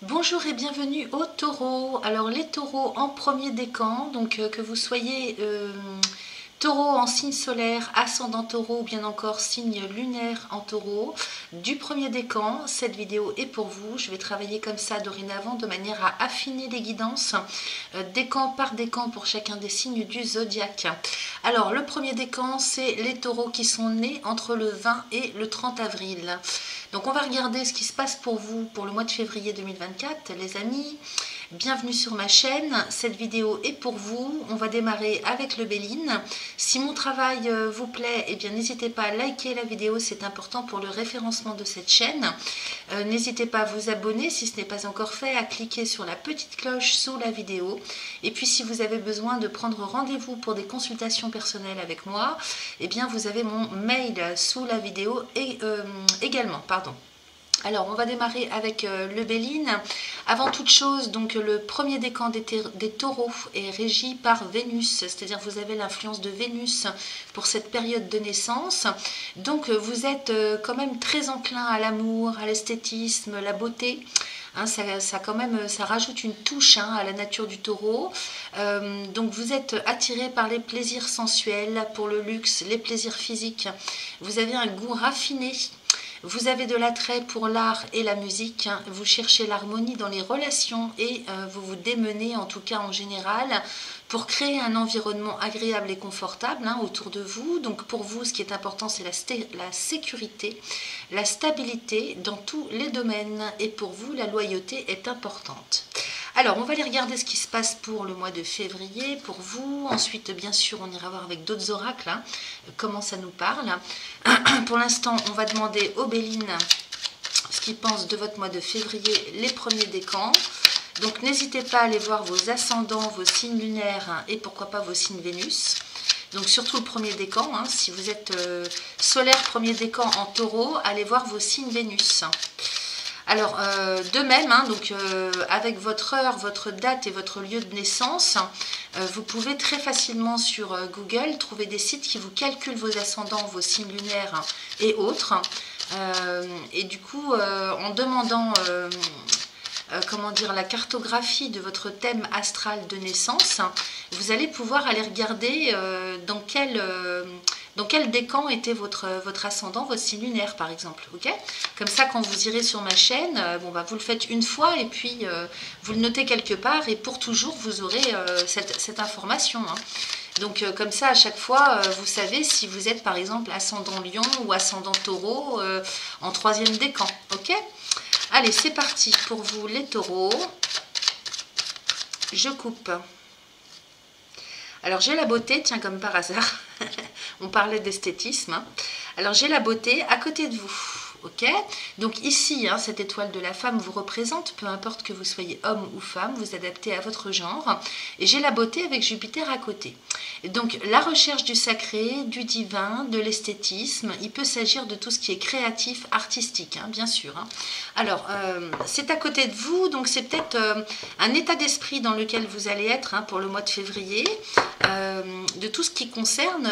Bonjour et bienvenue aux taureaux. Alors les taureaux en premier décan, donc que vous soyez taureau en signe solaire, ascendant taureau ou bien encore signe lunaire en taureau, du premier décan, cette vidéo est pour vous. Je vais travailler comme ça dorénavant de manière à affiner les guidances, décan par décan pour chacun des signes du zodiaque. Alors le premier décan, c'est les taureaux qui sont nés entre le 20 et le 30 avril. Donc on va regarder ce qui se passe pour vous pour le mois de février 2024, les amis. Bienvenue sur ma chaîne, cette vidéo est pour vous. On va démarrer avec le Béline. Si mon travail vous plaît, eh bien n'hésitez pas à liker la vidéo, c'est important pour le référencement de cette chaîne. N'hésitez pas à vous abonner si ce n'est pas encore fait, à cliquer sur la petite cloche sous la vidéo. Et puis si vous avez besoin de prendre rendez-vous pour des consultations personnelles avec moi, eh bien vous avez mon mail sous la vidéo et également, pardon. Alors, on va démarrer avec le Béline. Avant toute chose, donc le premier décan des taureaux est régi par Vénus, c'est-à-dire vous avez l'influence de Vénus pour cette période de naissance. Donc, vous êtes quand même très enclin à l'amour, à l'esthétisme, la beauté. Hein, ça rajoute une touche à la nature du taureau. Donc, vous êtes attiré par les plaisirs sensuels, pour le luxe, les plaisirs physiques. Vous avez un goût raffiné. Vous avez de l'attrait pour l'art et la musique, vous cherchez l'harmonie dans les relations et vous vous démenez, en tout cas en général, pour créer un environnement agréable et confortable autour de vous. Donc pour vous, ce qui est important, c'est la sécurité, la stabilité dans tous les domaines. Et pour vous, la loyauté est importante. Alors, on va aller regarder ce qui se passe pour le mois de février, pour vous. Ensuite, bien sûr, on ira voir avec d'autres oracles comment ça nous parle. Pour l'instant, on va demander aux Béline ce qu'ils pensent de votre mois de février, les premiers décans. Donc, n'hésitez pas à aller voir vos ascendants, vos signes lunaires et pourquoi pas vos signes Vénus. Donc, surtout le premier décan. Si vous êtes solaire premier décan en taureau, allez voir vos signes Vénus. Alors, de même, donc, avec votre heure, votre date et votre lieu de naissance, vous pouvez très facilement sur Google trouver des sites qui vous calculent vos ascendants, vos signes lunaires et autres. Et du coup, en demandant comment dire, la cartographie de votre thème astral de naissance, vous allez pouvoir aller regarder dans quel décan était votre ascendant, votre signe lunaire par exemple. Okay, comme ça, quand vous irez sur ma chaîne, vous le faites une fois et puis vous le notez quelque part et pour toujours vous aurez cette information. Donc comme ça, à chaque fois, vous savez si vous êtes par exemple ascendant Lion ou ascendant Taureau en troisième décan. Ok ? Allez, c'est parti pour vous les taureaux. Je coupe. Alors j'ai la beauté, tiens comme par hasard, on parlait d'esthétisme. Alors j'ai la beauté à côté de vous, ok? Donc ici, cette étoile de la femme vous représente, peu importe que vous soyez homme ou femme, vous adaptez à votre genre. Et j'ai la beauté avec Jupiter à côté. Et donc la recherche du sacré, du divin, de l'esthétisme, il peut s'agir de tout ce qui est créatif, artistique, bien sûr. Alors c'est à côté de vous, donc c'est peut-être un état d'esprit dans lequel vous allez être pour le mois de février, de tout ce qui concerne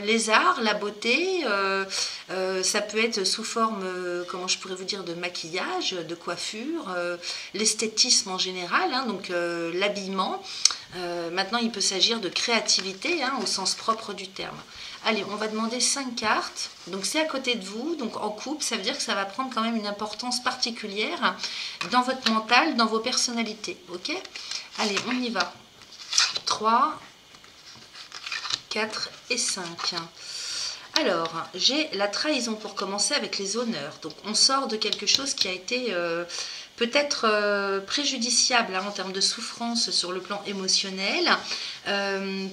les arts, la beauté, ça peut être sous forme, comment je pourrais vous dire, de maquillage, de coiffure, l'esthétisme en général, donc l'habillement. Maintenant, il peut s'agir de créativité au sens propre du terme. Allez, on va demander 5 cartes. Donc, c'est à côté de vous. Donc, en couple, ça veut dire que ça va prendre quand même une importance particulière dans votre mental, dans vos personnalités. Ok ? Allez, on y va. 3, 4 et 5. Alors, j'ai la trahison pour commencer avec les honneurs. Donc, on sort de quelque chose qui a été peut-être préjudiciable en termes de souffrance sur le plan émotionnel.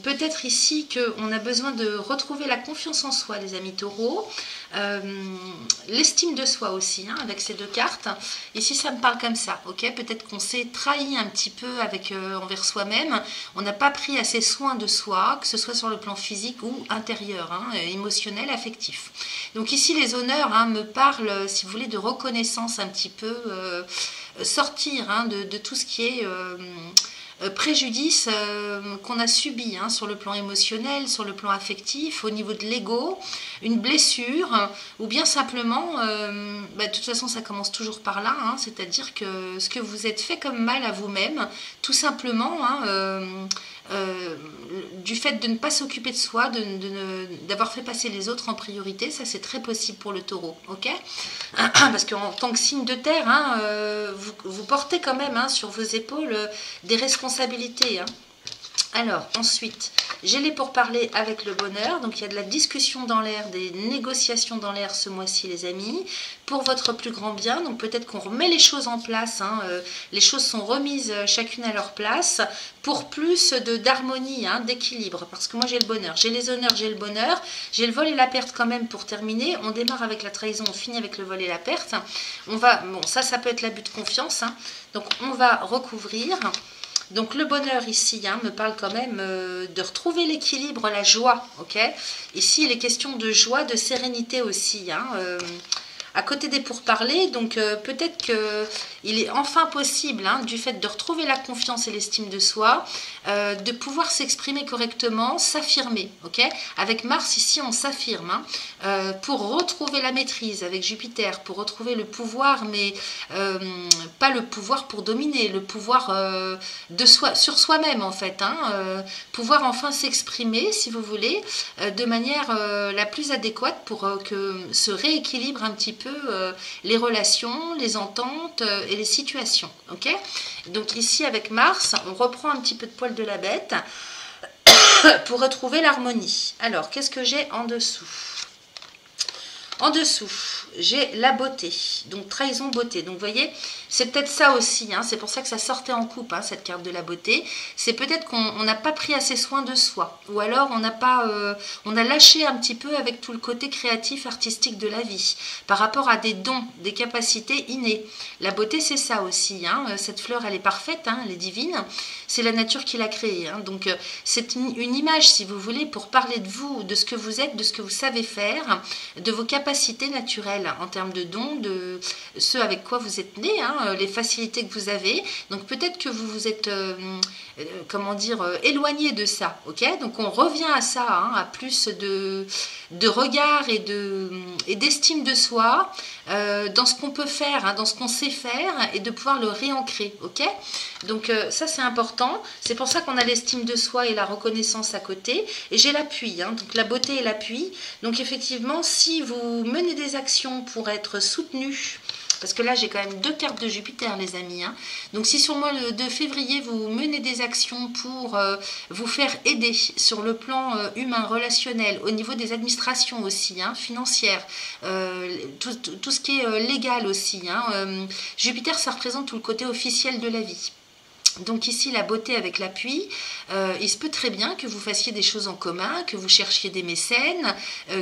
Peut-être ici qu'on a besoin de retrouver la confiance en soi, les amis taureaux. L'estime de soi aussi, avec ces deux cartes. Ici, ça me parle comme ça, ok? Peut-être qu'on s'est trahi un petit peu envers soi-même. On n'a pas pris assez soin de soi, que ce soit sur le plan physique ou intérieur, émotionnel, affectif. Donc ici, les honneurs me parlent, si vous voulez, de reconnaissance un petit peu, sortir de tout ce qui est préjudice qu'on a subi hein, sur le plan émotionnel, sur le plan affectif, au niveau de l'ego, une blessure, ou bien simplement, de toute façon ça commence toujours par là, hein, c'est-à-dire que ce que vous êtes fait comme mal à vous-même, tout simplement, hein, du fait de ne pas s'occuper de soi, d'avoir fait passer les autres en priorité, ça c'est très possible pour le taureau, ok? Parce qu'en tant que signe de terre, hein, vous portez quand même hein, sur vos épaules des responsabilités. Hein. Alors, ensuite, j'ai les pourparlers avec le bonheur. Donc, il y a de la discussion dans l'air, des négociations dans l'air ce mois-ci, les amis, pour votre plus grand bien. Donc, peut-être qu'on remet les choses en place. Hein, les choses sont remises chacune à leur place pour plus d'harmonie, hein, d'équilibre. Parce que moi, j'ai le bonheur. J'ai les honneurs, j'ai le bonheur. J'ai le vol et la perte quand même pour terminer. On démarre avec la trahison, on finit avec le vol et la perte. On va, bon, ça peut être l'abus de confiance. Hein. Donc, on va recouvrir. Donc le bonheur ici hein, me parle quand même de retrouver l'équilibre, la joie, ok? Ici il est question de joie, de sérénité aussi, hein, à côté des pourparlers, donc peut-être qu'il est enfin possible, hein, du fait de retrouver la confiance et l'estime de soi, de pouvoir s'exprimer correctement, s'affirmer, ok? Avec Mars ici on s'affirme, hein, pour retrouver la maîtrise avec Jupiter, pour retrouver le pouvoir, mais pas le pouvoir pour dominer, le pouvoir sur soi-même en fait, hein, pouvoir enfin s'exprimer si vous voulez, de manière la plus adéquate pour que se rééquilibre un petit peu les relations, les ententes et les situations, ok? Donc ici avec Mars, on reprend un petit peu de poil de la bête pour retrouver l'harmonie. Alors, qu'est-ce que j'ai en dessous? En dessous, j'ai la beauté, donc trahison, beauté. Donc vous voyez, c'est peut-être ça aussi, hein, c'est pour ça que ça sortait en coupe, hein, cette carte de la beauté. C'est peut-être qu'on n'a pas pris assez soin de soi, ou alors on a lâché un petit peu avec tout le côté créatif, artistique de la vie, par rapport à des dons, des capacités innées. La beauté, c'est ça aussi, hein, cette fleur, elle est parfaite, hein, elle est divine, c'est la nature qui l'a créée. Hein, donc c'est une image, si vous voulez, pour parler de vous, de ce que vous êtes, de ce que vous savez faire, de vos capacités naturelles en termes de dons, de ce avec quoi vous êtes né, hein, les facilités que vous avez. Donc peut-être que vous vous êtes, comment dire, éloigné de ça, ok? Donc on revient à ça, hein, à plus de regard et d'estime de soi, dans ce qu'on peut faire, hein, dans ce qu'on sait faire, et de pouvoir le réancrer, ok? Donc ça c'est important, c'est pour ça qu'on a l'estime de soi et la reconnaissance à côté, et j'ai l'appui, hein, donc la beauté et l'appui. Donc effectivement, si vous menez des actions pour être soutenu, parce que là j'ai quand même deux cartes de Jupiter les amis, hein. Donc si sur le mois de février vous menez des actions pour vous faire aider sur le plan humain, relationnel, au niveau des administrations aussi, hein, financières, tout ce qui est légal aussi, hein, Jupiter ça représente tout le côté officiel de la vie. Donc ici, la beauté avec l'appui, il se peut très bien que vous fassiez des choses en commun, que vous cherchiez des mécènes,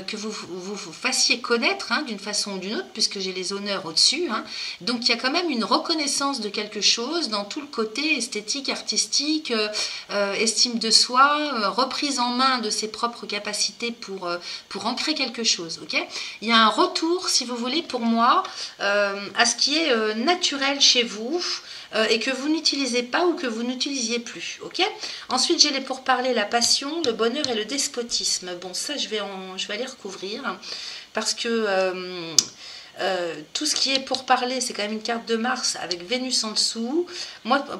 que vous fassiez connaître, hein, d'une façon ou d'une autre, puisque j'ai les honneurs au-dessus. Hein. Donc il y a quand même une reconnaissance de quelque chose dans tout le côté esthétique, artistique, estime de soi, reprise en main de ses propres capacités pour ancrer quelque chose. Okay, il y a un retour, si vous voulez, pour moi, à ce qui est naturel chez vous, et que vous n'utilisez pas ou que vous n'utilisiez plus, ok? Ensuite, j'ai les pourparlers, la passion, le bonheur et le despotisme. Bon, ça, je vais aller recouvrir, parce que tout ce qui est pourparler, c'est quand même une carte de Mars avec Vénus en dessous.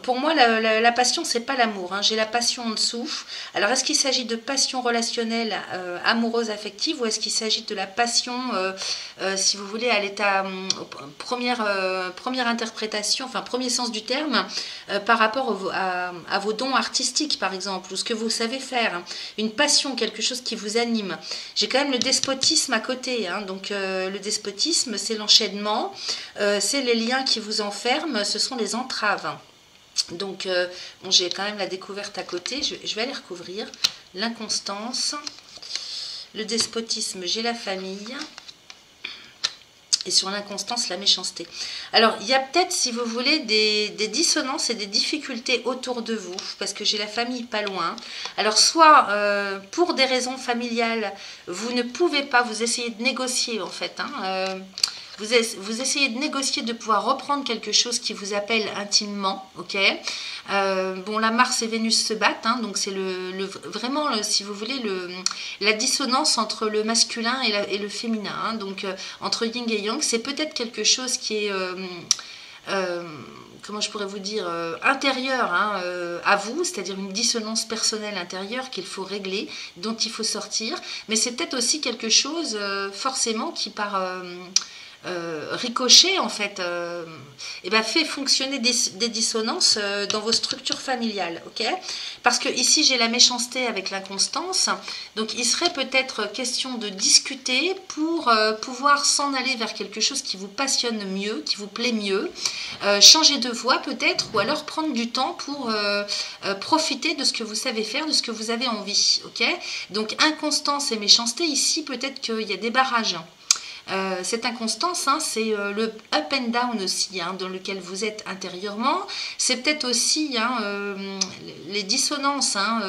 Pour moi, la passion, c'est pas l'amour, hein. J'ai la passion en dessous. Alors, est-ce qu'il s'agit de passion relationnelle, amoureuse, affective, ou est-ce qu'il s'agit de la passion, si vous voulez, à l'état première interprétation, enfin premier sens du terme, par rapport à vos dons artistiques, par exemple, ou ce que vous savez faire, hein. Une passion, quelque chose qui vous anime. J'ai quand même le despotisme à côté, hein. Donc le despotisme, c'est l'enchaînement, c'est les liens qui vous enferment, ce sont les entraves. Donc, bon, j'ai quand même la découverte à côté, je vais aller recouvrir. L'inconstance, le despotisme, j'ai la famille, et sur l'inconstance, la méchanceté. Alors, il y a peut-être, si vous voulez, des dissonances et des difficultés autour de vous, parce que j'ai la famille pas loin. Alors, soit pour des raisons familiales, vous ne pouvez pas, vous essayez de négocier, en fait, hein, vous essayez de négocier, de pouvoir reprendre quelque chose qui vous appelle intimement, ok. Bon, la Mars et Vénus se battent, hein, donc c'est vraiment, si vous voulez, la dissonance entre le masculin et le féminin, hein, donc entre yin et yang. C'est peut-être quelque chose qui est, comment je pourrais vous dire, intérieur, hein, à vous, c'est-à-dire une dissonance personnelle intérieure qu'il faut régler, dont il faut sortir, mais c'est peut-être aussi quelque chose, forcément, qui par ricochet en fait fait fonctionner des dissonances dans vos structures familiales, ok. Parce que ici j'ai la méchanceté avec l'inconstance, donc il serait peut-être question de discuter pour pouvoir s'en aller vers quelque chose qui vous passionne mieux, qui vous plaît mieux, changer de voie peut-être, ou alors prendre du temps pour profiter de ce que vous savez faire, de ce que vous avez envie, ok. Donc inconstance et méchanceté, ici peut-être qu'il y a des barrages. Cette inconstance, hein, c'est le up and down aussi, hein, dans lequel vous êtes intérieurement. C'est peut-être aussi, hein, les dissonances, hein,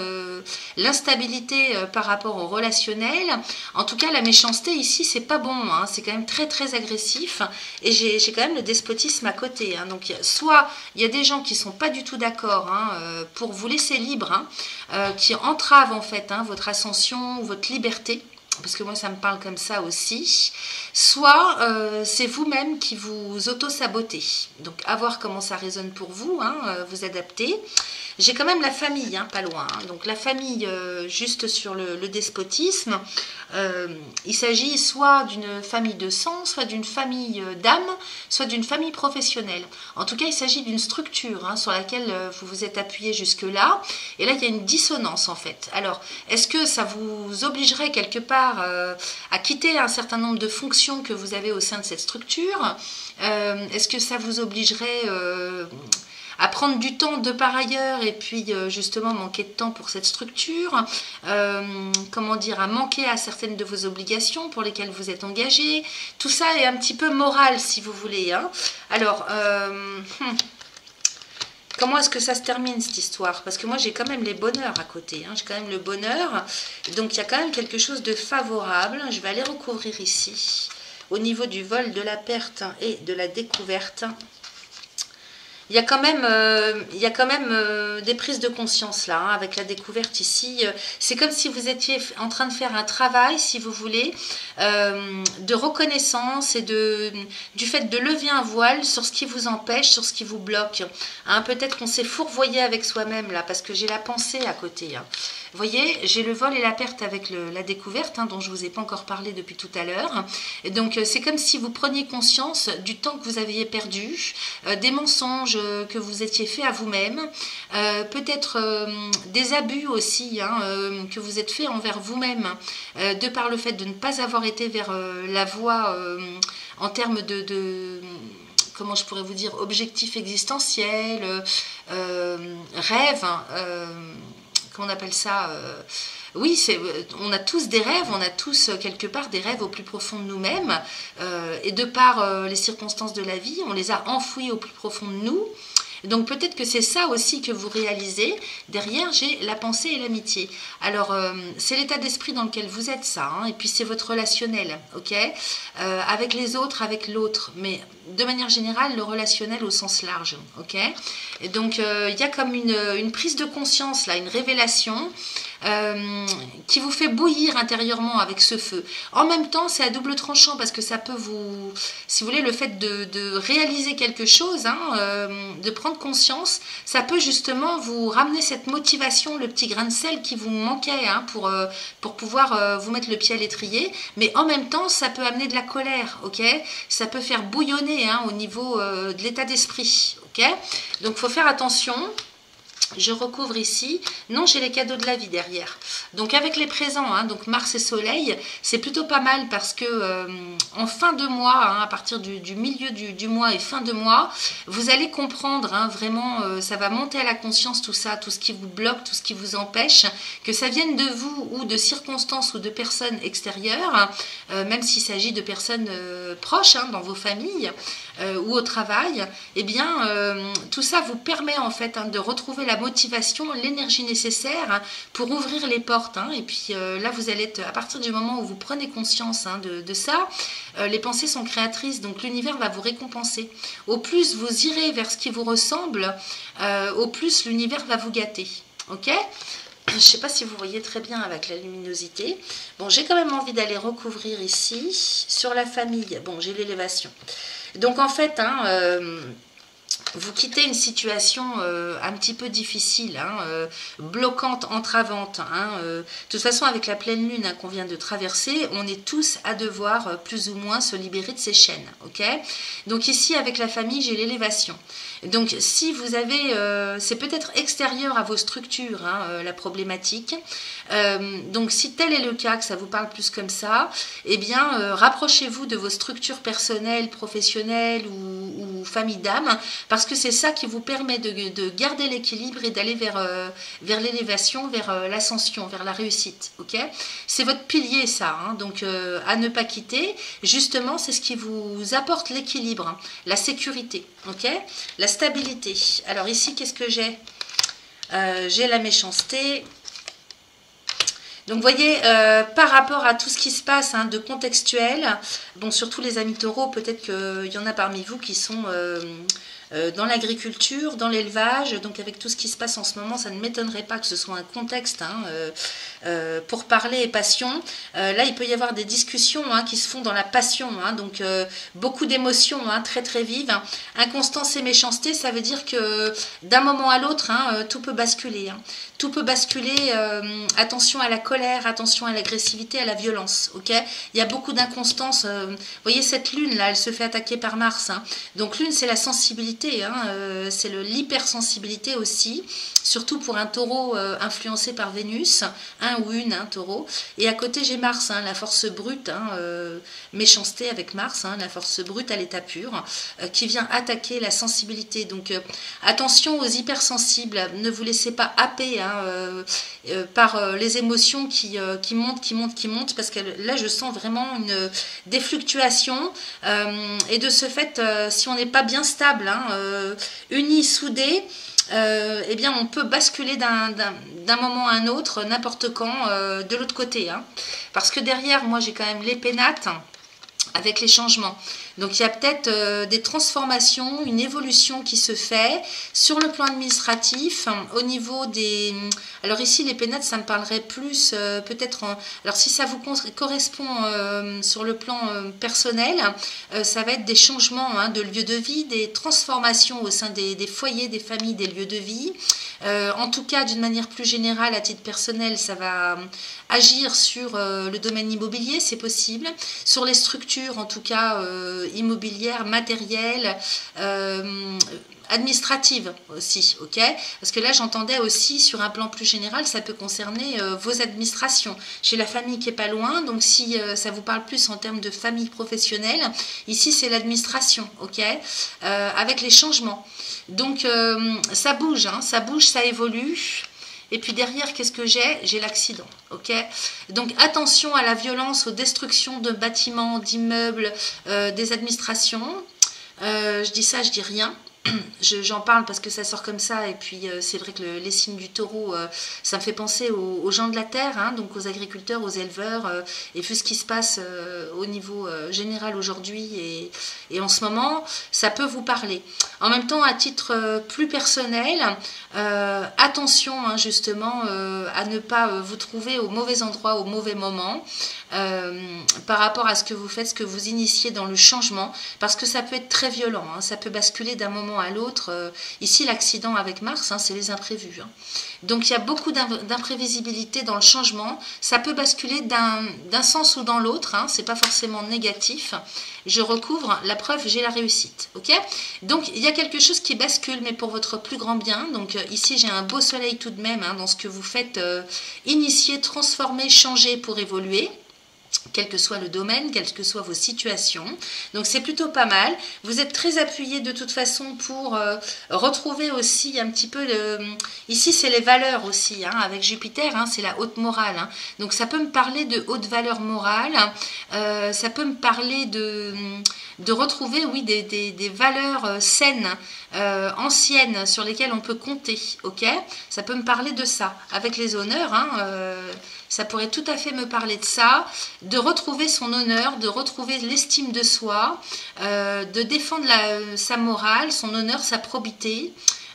l'instabilité par rapport au relationnel. En tout cas, la méchanceté ici, c'est pas bon, hein, c'est quand même très très agressif. Et j'ai quand même le despotisme à côté, hein. Donc soit il y a des gens qui sont pas du tout d'accord, hein, pour vous laisser libre, hein, qui entravent en fait, hein, votre ascension, votre liberté. Parce que moi ça me parle comme ça aussi, soit c'est vous-même qui vous auto-sabotez. Donc à voir comment ça résonne pour vous, hein, vous adaptez. J'ai quand même la famille, hein, pas loin, hein. Donc la famille, juste sur le despotisme, il s'agit soit d'une famille de sang, soit d'une famille d'âme, soit d'une famille professionnelle. En tout cas, il s'agit d'une structure, hein, sur laquelle vous vous êtes appuyé jusque-là. Et là, il y a une dissonance en fait. Alors, est-ce que ça vous obligerait quelque part à quitter un certain nombre de fonctions que vous avez au sein de cette structure? Est-ce que ça vous obligerait à prendre du temps de par ailleurs et puis justement manquer de temps pour cette structure, comment dire, à manquer à certaines de vos obligations pour lesquelles vous êtes engagé? Tout ça est un petit peu moral si vous voulez, hein. Alors, comment est-ce que ça se termine cette histoire? Parce que moi j'ai quand même les bonheurs à côté, hein. J'ai quand même le bonheur, donc il y a quand même quelque chose de favorable. Je vais aller recouvrir ici, au niveau du vol, de la perte et de la découverte. Il y a quand même, des prises de conscience là, hein, avec la découverte ici. C'est comme si vous étiez en train de faire un travail, si vous voulez, de reconnaissance et du fait de lever un voile sur ce qui vous empêche, sur ce qui vous bloque. Hein, peut-être qu'on s'est fourvoyé avec soi-même là, parce que j'ai la pensée à côté. Hein. Vous voyez, j'ai le vol et la perte avec la découverte, hein, dont je ne vous ai pas encore parlé depuis tout à l'heure. Donc c'est comme si vous preniez conscience du temps que vous aviez perdu, des mensonges que vous étiez fait à vous-même, peut-être des abus aussi, hein, que vous êtes fait envers vous-même, de par le fait de ne pas avoir été vers la voie en termes de comment je pourrais vous dire, objectif existentiel, rêve, hein, comment on appelle ça, oui, on a tous des rêves, on a tous quelque part des rêves au plus profond de nous-mêmes, et de par les circonstances de la vie, on les a enfouis au plus profond de nous. Donc peut-être que c'est ça aussi que vous réalisez. Derrière, j'ai la pensée et l'amitié. Alors, c'est l'état d'esprit dans lequel vous êtes, ça. Hein, et puis, c'est votre relationnel, ok, avec les autres, avec l'autre. Mais de manière générale, le relationnel au sens large, ok. Et donc, il y a comme une prise de conscience, là, une révélation qui vous fait bouillir intérieurement avec ce feu. En même temps, c'est à double tranchant parce que ça peut vous, si vous voulez, le fait de réaliser quelque chose, hein, de prendre conscience, ça peut justement vous ramener cette motivation, le petit grain de sel qui vous manquait, hein, pour pouvoir vous mettre le pied à l'étrier. Mais en même temps, ça peut amener de la colère, ok. Ça peut faire bouillonner, hein, au niveau de l'état d'esprit, ok. Donc, il faut faire attention. Je recouvre ici. Non, j'ai les cadeaux de la vie derrière. Donc avec les présents, hein, donc Mars et Soleil, c'est plutôt pas mal parce que en fin de mois, hein, à partir du milieu du mois et fin de mois, vous allez comprendre, hein, vraiment, ça va monter à la conscience tout ça, tout ce qui vous bloque, tout ce qui vous empêche, que ça vienne de vous ou de circonstances ou de personnes extérieures, même s'il s'agit de personnes proches, hein, dans vos familles. ou au travail, eh bien, tout ça vous permet en fait de retrouver la motivation, l'énergie nécessaire pour ouvrir les portes. Et puis là, vous allez être, à partir du moment où vous prenez conscience de ça, les pensées sont créatrices, donc l'univers va vous récompenser. Au plus vous irez vers ce qui vous ressemble, au plus l'univers va vous gâter. Ok ? Je ne sais pas si vous voyez très bien avec la luminosité. Bon, j'ai quand même envie d'aller recouvrir ici. Sur la famille, bon, j'ai l'élévation. Donc en fait, vous quittez une situation un petit peu difficile, bloquante, entravante. De toute façon, avec la pleine lune qu'on vient de traverser, on est tous à devoir plus ou moins se libérer de ces chaînes. Okay, donc ici, avec la famille, j'ai l'élévation. Donc si vous avez, c'est peut-être extérieur à vos structures, la problématique. Donc si tel est le cas, que ça vous parle plus comme ça, eh bien rapprochez-vous de vos structures personnelles, professionnelles ou famille d'âme, parce que c'est ça qui vous permet de garder l'équilibre et d'aller vers l'élévation, vers l'ascension, vers la réussite. Okay, c'est votre pilier ça, donc à ne pas quitter. Justement, c'est ce qui vous apporte l'équilibre, la sécurité, la stabilité. Alors ici, qu'est-ce que j'ai ? J'ai la méchanceté. Donc, vous voyez, par rapport à tout ce qui se passe de contextuel, bon, surtout les amis taureaux, peut-être qu'il y en a parmi vous qui sont dans l'agriculture, dans l'élevage, donc avec tout ce qui se passe en ce moment, ça ne m'étonnerait pas que ce soit un contexte pour parler et passion. Là, il peut y avoir des discussions qui se font dans la passion, donc beaucoup d'émotions très très vives. Inconstance et méchanceté, ça veut dire que d'un moment à l'autre, tout peut basculer. Tout peut basculer, attention à la colère, attention à l'agressivité, à la violence. Il y a beaucoup d'inconstance. Vous voyez, cette lune là, elle se fait attaquer par Mars. Donc lune, c'est la sensibilité, c'est l'hypersensibilité aussi, surtout pour un taureau influencé par Vénus, un ou une taureau. Et à côté, j'ai Mars, la force brute, méchanceté avec Mars, la force brute à l'état pur, qui vient attaquer la sensibilité. Donc attention aux hypersensibles, ne vous laissez pas happer par les émotions qui montent, parce que là je sens vraiment des fluctuations, et de ce fait, si on n'est pas bien stable, unis, soudés, eh bien on peut basculer d'un moment à un autre, n'importe quand, de l'autre côté, parce que derrière moi j'ai quand même les pénates avec les changements. Donc il y a peut-être des transformations, une évolution qui se fait sur le plan administratif, au niveau des... Alors ici les pénates, ça me parlerait plus peut-être... Alors si ça vous correspond sur le plan personnel, ça va être des changements de lieu de vie, des transformations au sein des foyers, des familles, des lieux de vie. En tout cas, d'une manière plus générale, à titre personnel, ça va agir sur le domaine immobilier, c'est possible, sur les structures, en tout cas immobilières, matérielles, administratives aussi, parce que là j'entendais aussi sur un plan plus général, ça peut concerner vos administrations, chez la famille qui est pas loin, donc si ça vous parle plus en termes de famille professionnelle, ici c'est l'administration, avec les changements, donc ça bouge, ça évolue. Et puis derrière, qu'est-ce que j'ai l'accident, Donc attention à la violence, aux destructions de bâtiments, d'immeubles, des administrations. Je dis ça, je dis rien. J'en parle parce que ça sort comme ça, et puis c'est vrai que les signes du taureau, ça me fait penser aux gens de la terre, donc aux agriculteurs, aux éleveurs, et vu ce qui se passe au niveau général aujourd'hui et en ce moment, ça peut vous parler. En même temps, à titre plus personnel, attention justement à ne pas vous trouver au mauvais endroit, au mauvais moment, par rapport à ce que vous faites, ce que vous initiez dans le changement, parce que ça peut être très violent, ça peut basculer d'un moment à l'autre. Ici, l'accident avec Mars, c'est les imprévus. Donc, il y a beaucoup d'imprévisibilité dans le changement. Ça peut basculer d'un sens ou dans l'autre. C'est pas forcément négatif. Je recouvre. La preuve, j'ai la réussite. Donc, il y a quelque chose qui bascule, mais pour votre plus grand bien. Donc, ici, j'ai un beau soleil tout de même dans ce que vous faites initier, transformer, changer pour évoluer. Quel que soit le domaine, quelles que soient vos situations. Donc c'est plutôt pas mal. Vous êtes très appuyé de toute façon pour retrouver aussi un petit peu... Ici c'est les valeurs aussi, avec Jupiter, c'est la haute morale. Donc ça peut me parler de haute valeur morale, ça peut me parler de retrouver, oui, des valeurs saines, anciennes, sur lesquelles on peut compter, ok? Ça peut me parler de ça, avec les honneurs, hein, ça pourrait tout à fait me parler de ça, de retrouver son honneur, de retrouver l'estime de soi, de défendre sa morale, son honneur, sa probité.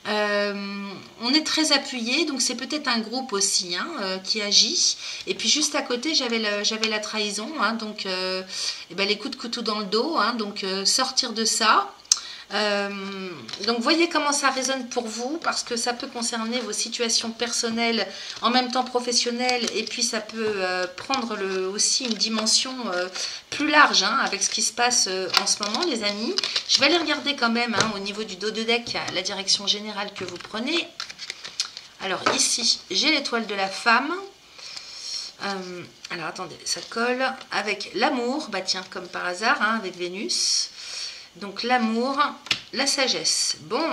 On est très appuyé, donc c'est peut-être un groupe aussi hein, qui agit. Et puis juste à côté, j'avais la trahison, hein, donc et ben, les coups de couteau dans le dos, hein, donc sortir de ça. Donc voyez comment ça résonne pour vous, parce que ça peut concerner vos situations personnelles, en même temps professionnelles, et puis ça peut prendre aussi une dimension plus large hein, avec ce qui se passe en ce moment les amis. Je vais aller regarder quand même hein, au niveau du dos de deck la direction générale que vous prenez. Alors ici j'ai l'étoile de la femme. Alors attendez, ça colle avec l'amour, bah tiens comme par hasard hein, avec Vénus. Donc l'amour, la sagesse. Bon,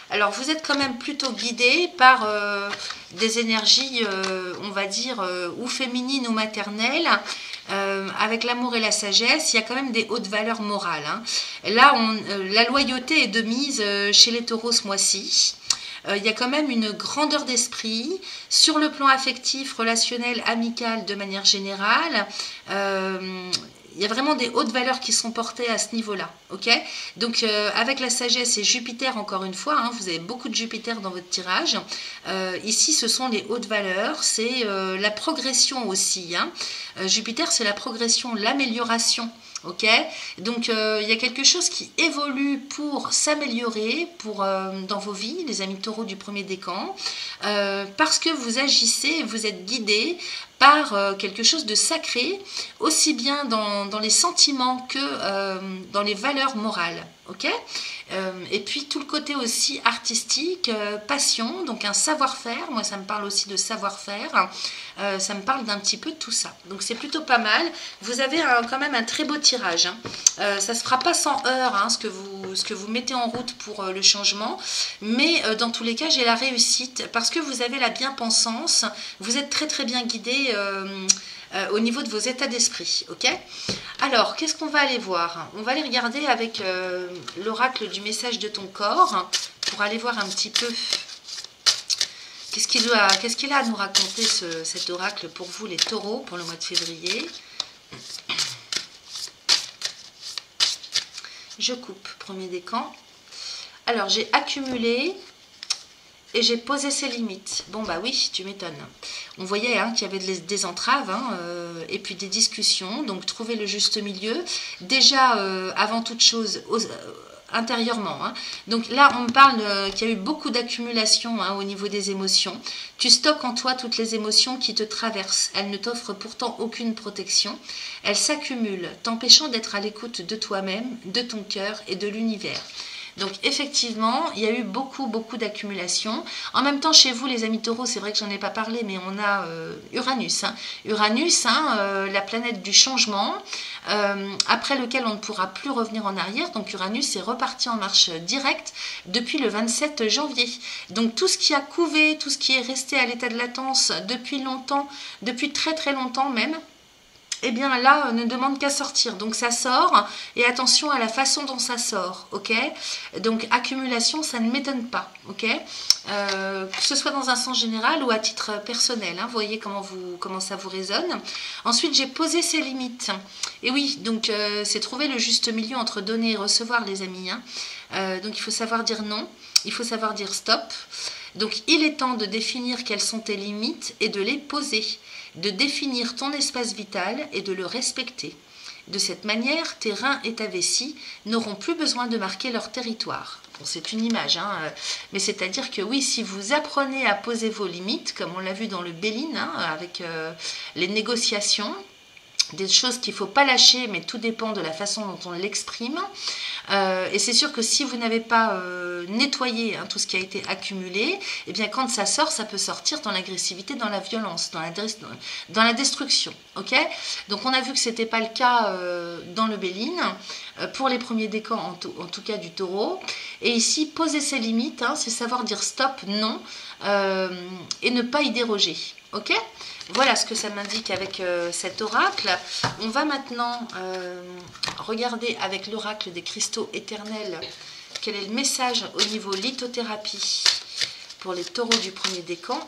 alors vous êtes quand même plutôt guidé par des énergies, on va dire, ou féminines ou maternelles. Avec l'amour et la sagesse, il y a quand même des hautes valeurs morales. Hein. Là, la loyauté est de mise chez les taureaux ce mois-ci. Il y a quand même une grandeur d'esprit sur le plan affectif, relationnel, amical de manière générale. Il y a vraiment des hautes valeurs qui sont portées à ce niveau-là, ok? Donc, avec la sagesse et Jupiter, encore une fois, hein, vous avez beaucoup de Jupiter dans votre tirage. Ici, ce sont les hautes valeurs, c'est la progression aussi. Hein. Jupiter, c'est la progression, l'amélioration. Ok, donc il y a quelque chose qui évolue pour s'améliorer dans vos vies, les amis taureaux du premier décan, parce que vous agissez, vous êtes guidés par quelque chose de sacré, aussi bien dans les sentiments que dans les valeurs morales. Ok, et puis tout le côté aussi artistique, passion, donc un savoir-faire. Moi, ça me parle aussi de savoir-faire. Ça me parle d'un petit peu de tout ça. Donc c'est plutôt pas mal. Vous avez quand même un très beau tirage. Hein. Ça se fera pas sans heurts, hein, ce que vous mettez en route pour le changement. Mais dans tous les cas, j'ai la réussite parce que vous avez la bien-pensance. Vous êtes très très bien guidé. Au niveau de vos états d'esprit, ok? Alors, qu'est-ce qu'on va aller voir? On va aller regarder avec l'oracle du message de ton corps pour aller voir un petit peu qu'est-ce qu'il a à nous raconter cet oracle pour vous les taureaux pour le mois de février. Je coupe, premier décan. Alors, j'ai accumulé et j'ai posé ses limites. Bon, bah oui, tu m'étonnes. On voyait hein, qu'il y avait des entraves hein, et puis des discussions. Donc, trouver le juste milieu. Déjà, avant toute chose, intérieurement. Hein. Donc là, on me parle qu'il y a eu beaucoup d'accumulation hein, au niveau des émotions. Tu stockes en toi toutes les émotions qui te traversent. Elles ne t'offrent pourtant aucune protection. Elles s'accumulent, t'empêchant d'être à l'écoute de toi-même, de ton cœur et de l'univers. Donc effectivement, il y a eu beaucoup d'accumulation. En même temps, chez vous, les amis taureaux, c'est vrai que j'en ai pas parlé, mais on a Uranus. Hein. Uranus, hein, la planète du changement, après lequel on ne pourra plus revenir en arrière. Donc Uranus est reparti en marche directe depuis le 27 janvier. Donc tout ce qui a couvé, tout ce qui est resté à l'état de latence depuis longtemps, depuis très longtemps même, eh bien là, ne demande qu'à sortir. Donc ça sort, et attention à la façon dont ça sort, ok? Donc accumulation, ça ne m'étonne pas, ok? Que ce soit dans un sens général ou à titre personnel, hein, vous voyez comment ça vous résonne. Ensuite, j'ai posé ses limites. Et oui, donc c'est trouver le juste milieu entre donner et recevoir, les amis. Hein. Donc il faut savoir dire non, il faut savoir dire stop. Donc il est temps de définir quelles sont tes limites et de les poser, de définir ton espace vital et de le respecter. De cette manière, tes reins et ta vessie n'auront plus besoin de marquer leur territoire. Bon, c'est une image, hein, mais c'est-à-dire que oui, si vous apprenez à poser vos limites, comme on l'a vu dans le Béline, hein, avec les négociations, des choses qu'il ne faut pas lâcher, mais tout dépend de la façon dont on l'exprime. Et c'est sûr que si vous n'avez pas nettoyé hein, tout ce qui a été accumulé, eh bien quand ça sort, ça peut sortir dans l'agressivité, dans la violence, dans la destruction. Okay, donc on a vu que ce n'était pas le cas dans le Béline, pour les premiers décans en tout cas du taureau. Et ici, poser ses limites, hein, c'est savoir dire stop, non, et ne pas y déroger. Ok, voilà ce que ça m'indique avec cet oracle. On va maintenant regarder avec l'oracle des cristaux éternels quel est le message au niveau lithothérapie pour les taureaux du premier décan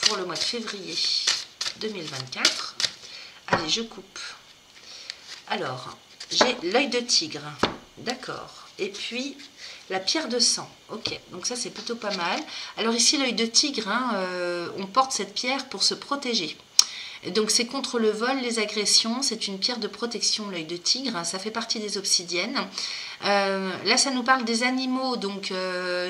pour le mois de février 2024. Allez, je coupe. Alors, j'ai l'œil de tigre, d'accord. Et puis, la pierre de sang, ok. Donc ça, c'est plutôt pas mal. Alors ici, l'œil de tigre, hein, on porte cette pierre pour se protéger. Donc c'est contre le vol, les agressions, c'est une pierre de protection, l'œil de tigre, ça fait partie des obsidiennes. Là ça nous parle des animaux, donc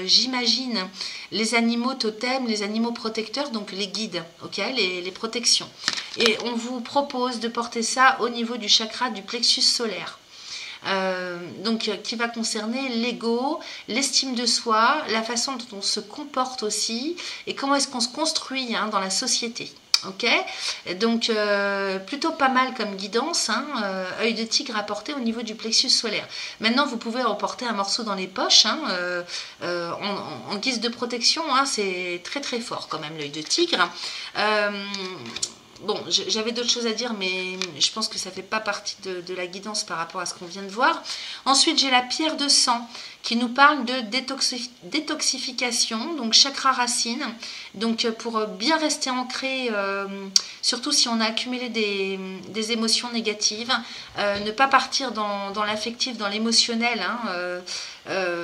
j'imagine les animaux totems, les animaux protecteurs, donc les guides, ok, les protections. Et on vous propose de porter ça au niveau du chakra du plexus solaire. Donc qui va concerner l'ego, l'estime de soi, la façon dont on se comporte aussi, et comment est-ce qu'on se construit hein, dans la société. Ok, donc plutôt pas mal comme guidance, hein, œil de tigre à porter au niveau du plexus solaire. Maintenant, vous pouvez emporter un morceau dans les poches hein, en guise de protection, hein, c'est très très fort quand même l'œil de tigre. Bon, j'avais d'autres choses à dire, mais je pense que ça ne fait pas partie de la guidance par rapport à ce qu'on vient de voir. Ensuite, j'ai la pierre de sang qui nous parle de détoxification, donc chakra racine. Donc, pour bien rester ancré, surtout si on a accumulé des émotions négatives, ne pas partir dans l'affectif, dans l'émotionnel, hein,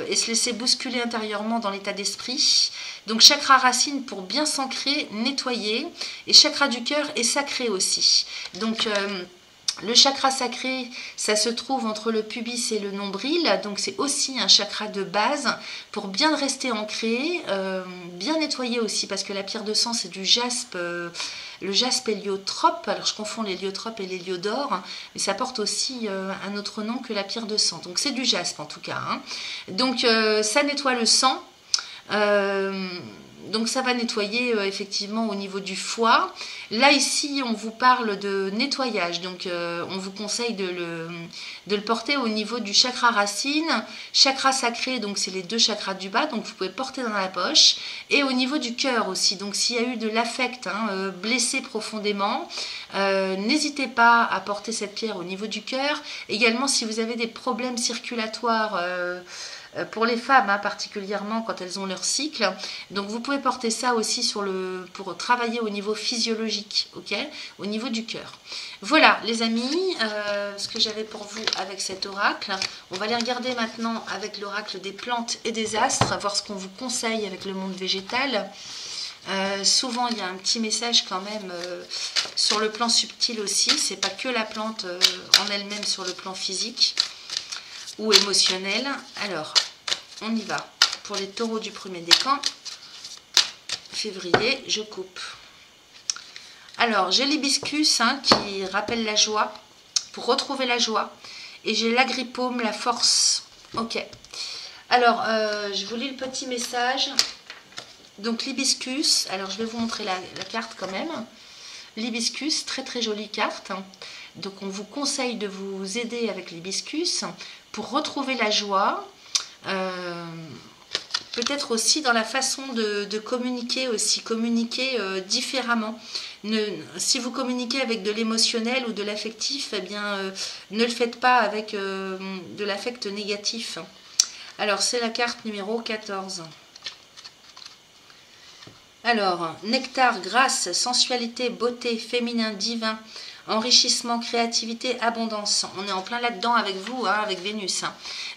et se laisser bousculer intérieurement dans l'état d'esprit. Donc chakra racine pour bien s'ancrer, nettoyer, et chakra du cœur est sacré aussi. Donc le chakra sacré, ça se trouve entre le pubis et le nombril, donc c'est aussi un chakra de base pour bien rester ancré, bien nettoyer aussi, parce que la pierre de sang c'est du jaspe, le jaspe héliotrope, alors je confonds l'héliotropes et l'héliodore, mais ça porte aussi un autre nom que la pierre de sang, donc c'est du jaspe en tout cas. Hein. Donc ça nettoie le sang. Donc ça va nettoyer effectivement au niveau du foie. Là ici on vous parle de nettoyage, donc on vous conseille de le porter au niveau du chakra racine, chakra sacré, donc c'est les deux chakras du bas, donc vous pouvez porter dans la poche, et au niveau du cœur aussi, donc s'il y a eu de l'affect, hein, blessé profondément, n'hésitez pas à porter cette pierre au niveau du cœur. Également si vous avez des problèmes circulatoires, pour les femmes hein, particulièrement quand elles ont leur cycle, donc vous pouvez porter ça aussi pour travailler au niveau physiologique, ok, au niveau du cœur. Voilà les amis, ce que j'avais pour vous avec cet oracle. On va aller regarder maintenant avec l'oracle des plantes et des astres, voir ce qu'on vous conseille avec le monde végétal. Souvent il y a un petit message quand même sur le plan subtil aussi, c'est pas que la plante en elle-même sur le plan physique ou émotionnel. Alors, on y va. Pour les taureaux du premier décan, février, je coupe. Alors, j'ai l'hibiscus hein, qui rappelle la joie, pour retrouver la joie. Et j'ai l'agrippaume, la force. Ok. Alors, je vous lis le petit message. Donc, l'hibiscus, alors je vais vous montrer la carte quand même. L'hibiscus, très très jolie carte. Donc, on vous conseille de vous aider avec l'hibiscus pour retrouver la joie, peut-être aussi dans la façon de communiquer aussi, communiquer différemment. Si vous communiquez avec de l'émotionnel ou de l'affectif, eh bien, ne le faites pas avec de l'affect négatif. Alors, c'est la carte numéro 14. Alors, nectar, grâce, sensualité, beauté, féminin, divin, enrichissement, créativité, abondance. On est en plein là-dedans avec vous, hein, avec Vénus.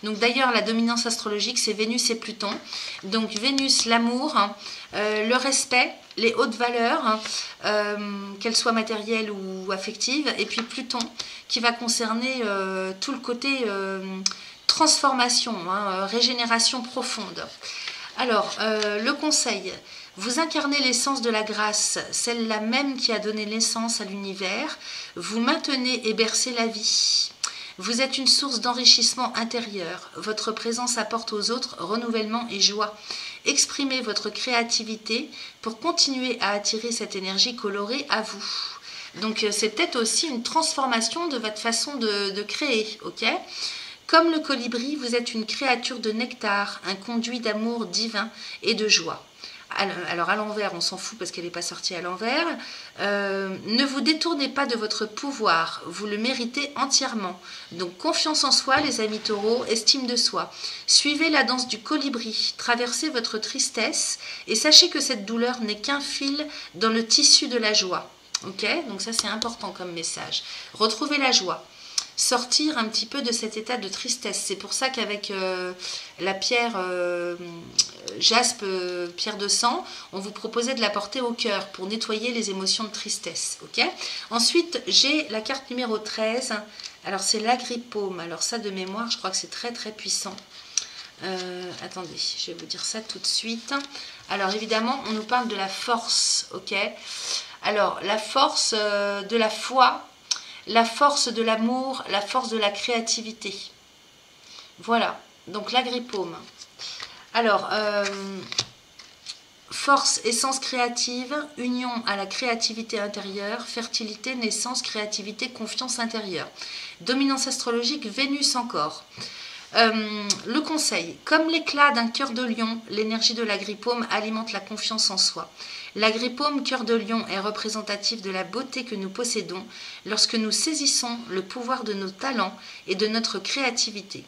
Donc d'ailleurs, la dominance astrologique, c'est Vénus et Pluton. Donc Vénus, l'amour, le respect, les hautes valeurs, qu'elles soient matérielles ou affectives. Et puis Pluton, qui va concerner tout le côté transformation, hein, régénération profonde. Alors, le conseil... Vous incarnez l'essence de la grâce, celle-là même qui a donné naissance à l'univers. Vous maintenez et bercez la vie. Vous êtes une source d'enrichissement intérieur. Votre présence apporte aux autres renouvellement et joie. Exprimez votre créativité pour continuer à attirer cette énergie colorée à vous. Donc c'est peut-être aussi une transformation de votre façon de créer, ok ? Comme le colibri, vous êtes une créature de nectar, un conduit d'amour divin et de joie. Alors à l'envers, on s'en fout parce qu'elle n'est pas sortie à l'envers. Ne vous détournez pas de votre pouvoir, vous le méritez entièrement. Donc confiance en soi, les amis taureaux, estime de soi. Suivez la danse du colibri, traversez votre tristesse et sachez que cette douleur n'est qu'un fil dans le tissu de la joie. Ok, donc ça c'est important comme message. Retrouvez la joie. Sortir un petit peu de cet état de tristesse. C'est pour ça qu'avec la pierre jaspe, pierre de sang, on vous proposait de la porter au cœur pour nettoyer les émotions de tristesse. Ok. Ensuite, j'ai la carte numéro 13. Alors, c'est l'Agripaume. Alors, ça, de mémoire, je crois que c'est très, très puissant. Attendez, je vais vous dire ça tout de suite. Alors, évidemment, on nous parle de la force. Ok. Alors, la force de la foi, la force de l'amour, la force de la créativité. Voilà, donc l'Agripaume. Alors, force, essence créative, union à la créativité intérieure, fertilité, naissance, créativité, confiance intérieure. Dominance astrologique, Vénus encore. Le conseil, comme l'éclat d'un cœur de lion, l'énergie de l'Agripaume alimente la confiance en soi. L'Agripaume cœur de lion est représentatif de la beauté que nous possédons lorsque nous saisissons le pouvoir de nos talents et de notre créativité.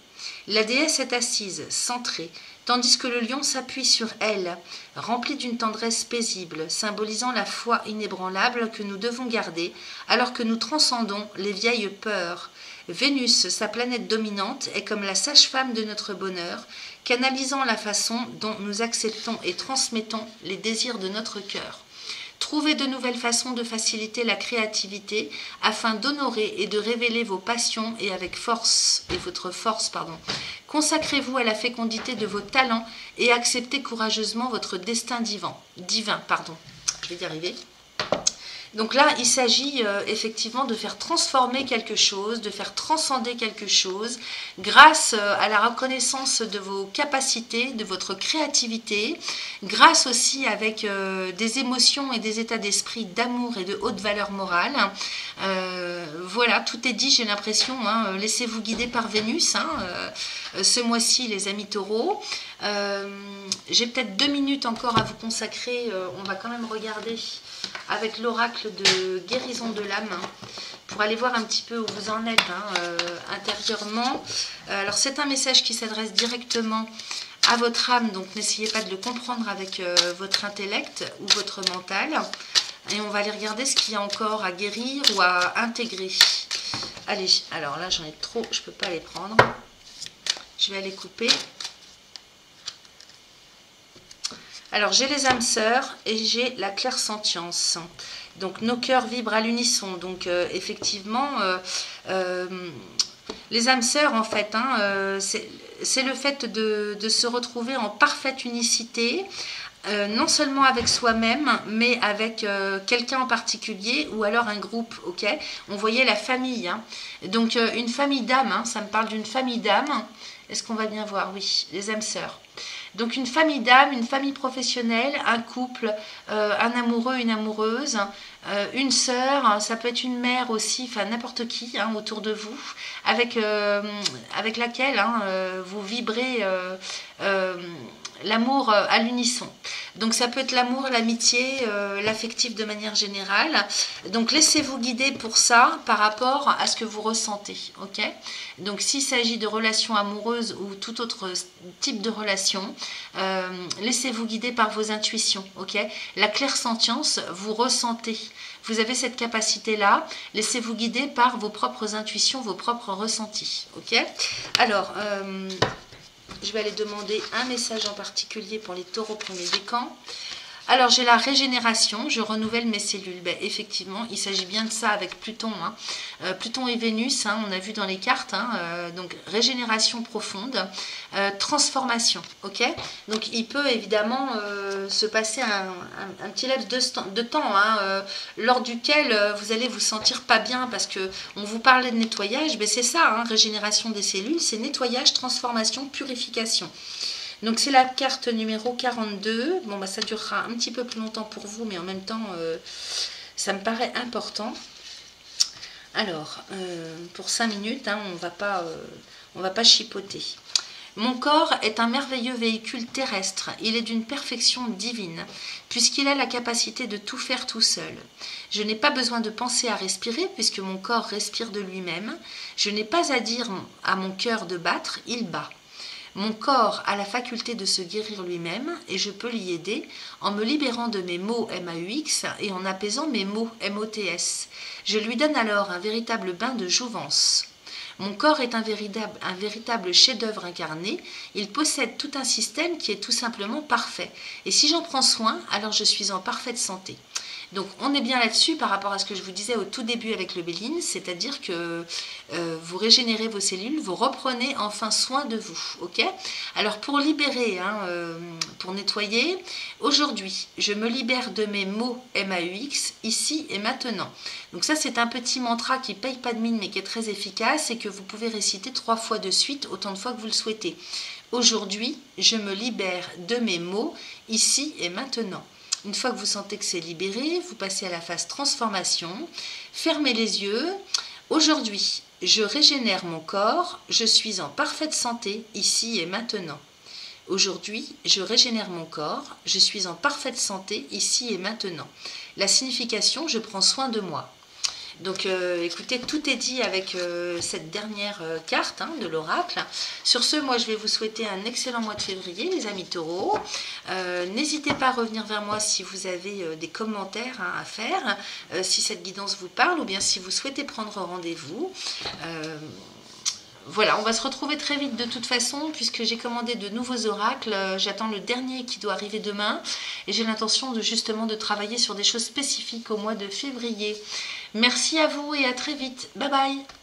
La déesse est assise, centrée, tandis que le lion s'appuie sur elle, rempli d'une tendresse paisible, symbolisant la foi inébranlable que nous devons garder alors que nous transcendons les vieilles peurs. Vénus, sa planète dominante, est comme la sage-femme de notre bonheur, canalisant la façon dont nous acceptons et transmettons les désirs de notre cœur. Trouvez de nouvelles façons de faciliter la créativité afin d'honorer et de révéler vos passions et avec force, et votre force, Consacrez-vous à la fécondité de vos talents et acceptez courageusement votre destin divin. Je vais y arriver. Donc là, il s'agit effectivement de faire transformer quelque chose, de faire transcender quelque chose grâce à la reconnaissance de vos capacités, de votre créativité, grâce aussi avec des émotions et des états d'esprit d'amour et de haute valeur morale. Voilà, tout est dit, j'ai l'impression. Laissez-vous guider par Vénus ce mois-ci, les amis taureaux. J'ai peut-être 2 minutes encore à vous consacrer. On va quand même regarder avec l'oracle de guérison de l'âme pour aller voir un petit peu où vous en êtes intérieurement. Alors c'est un message qui s'adresse directement à votre âme, donc n'essayez pas de le comprendre avec votre intellect ou votre mental. Et on va aller regarder ce qu'il y a encore à guérir ou à intégrer. Allez, alors là j'en ai trop, je ne peux pas les prendre. Je vais aller couper. Alors, j'ai les âmes sœurs et j'ai la clairsentience. Donc, nos cœurs vibrent à l'unisson. Donc, effectivement, les âmes sœurs, en fait, c'est le fait de se retrouver en parfaite unicité, non seulement avec soi-même, mais avec quelqu'un en particulier ou alors un groupe, ok. On voyait la famille. Donc, une famille d'âmes, ça me parle d'une famille d'âmes. Est-ce qu'on va bien voir? Oui, les âmes sœurs. Donc une famille d'âmes, une famille professionnelle, un couple, un amoureux, une amoureuse, une sœur, ça peut être une mère aussi, enfin n'importe qui autour de vous, avec laquelle vous vibrez l'amour à l'unisson. Donc ça peut être l'amour, l'amitié, l'affectif de manière générale. Donc laissez-vous guider pour ça par rapport à ce que vous ressentez. Ok. Donc s'il s'agit de relations amoureuses ou tout autre type de relation, laissez-vous guider par vos intuitions. Ok. La clairsentience, vous ressentez. Vous avez cette capacité-là. Laissez-vous guider par vos propres intuitions, vos propres ressentis. Ok. Alors, je vais aller demander un message en particulier pour les taureaux premier décan. Alors, j'ai la régénération, je renouvelle mes cellules. Ben, effectivement, il s'agit bien de ça avec Pluton. Pluton et Vénus, on a vu dans les cartes. Donc, régénération profonde, transformation. Ok. Donc, il peut évidemment se passer un petit laps de temps lors duquel vous allez vous sentir pas bien parce qu'on vous parlait de nettoyage. Ben, c'est ça, régénération des cellules, c'est nettoyage, transformation, purification. Donc c'est la carte numéro 42. Bon, bah, ça durera un petit peu plus longtemps pour vous, mais en même temps, ça me paraît important. Alors, pour 5 minutes, on va pas chipoter. Mon corps est un merveilleux véhicule terrestre, il est d'une perfection divine, puisqu'il a la capacité de tout faire tout seul. Je n'ai pas besoin de penser à respirer, puisque mon corps respire de lui-même. Je n'ai pas à dire à mon cœur de battre, il bat. Mon corps a la faculté de se guérir lui-même, et je peux l'y aider en me libérant de mes maux MAUX et en apaisant mes maux MOTS. Je lui donne alors un véritable bain de jouvence. Mon corps est un véritable chef-d'œuvre incarné. Il possède tout un système qui est tout simplement parfait. Et si j'en prends soin, alors je suis en parfaite santé. Donc on est bien là-dessus par rapport à ce que je vous disais au tout début avec le Béline, c'est-à-dire que vous régénérez vos cellules, vous reprenez enfin soin de vous. Ok? Alors pour libérer, pour nettoyer, aujourd'hui je me libère de mes maux MAUX ici et maintenant. Donc ça c'est un petit mantra qui ne paye pas de mine mais qui est très efficace et que vous pouvez réciter 3 fois de suite autant de fois que vous le souhaitez. Aujourd'hui je me libère de mes maux ici et maintenant. Une fois que vous sentez que c'est libéré, vous passez à la phase transformation. Fermez les yeux. Aujourd'hui, je régénère mon corps. Je suis en parfaite santé ici et maintenant. Aujourd'hui, je régénère mon corps. Je suis en parfaite santé ici et maintenant. La signification, je prends soin de moi. Donc écoutez, tout est dit avec cette dernière carte de l'oracle. Sur ce, moi je vais vous souhaiter un excellent mois de février, les amis taureaux. N'hésitez pas à revenir vers moi si vous avez des commentaires à faire, si cette guidance vous parle ou bien si vous souhaitez prendre rendez-vous. Voilà, on va se retrouver très vite de toute façon puisque j'ai commandé de nouveaux oracles. J'attends le dernier qui doit arriver demain et j'ai l'intention justement de travailler sur des choses spécifiques au mois de février. Merci à vous et à très vite. Bye bye.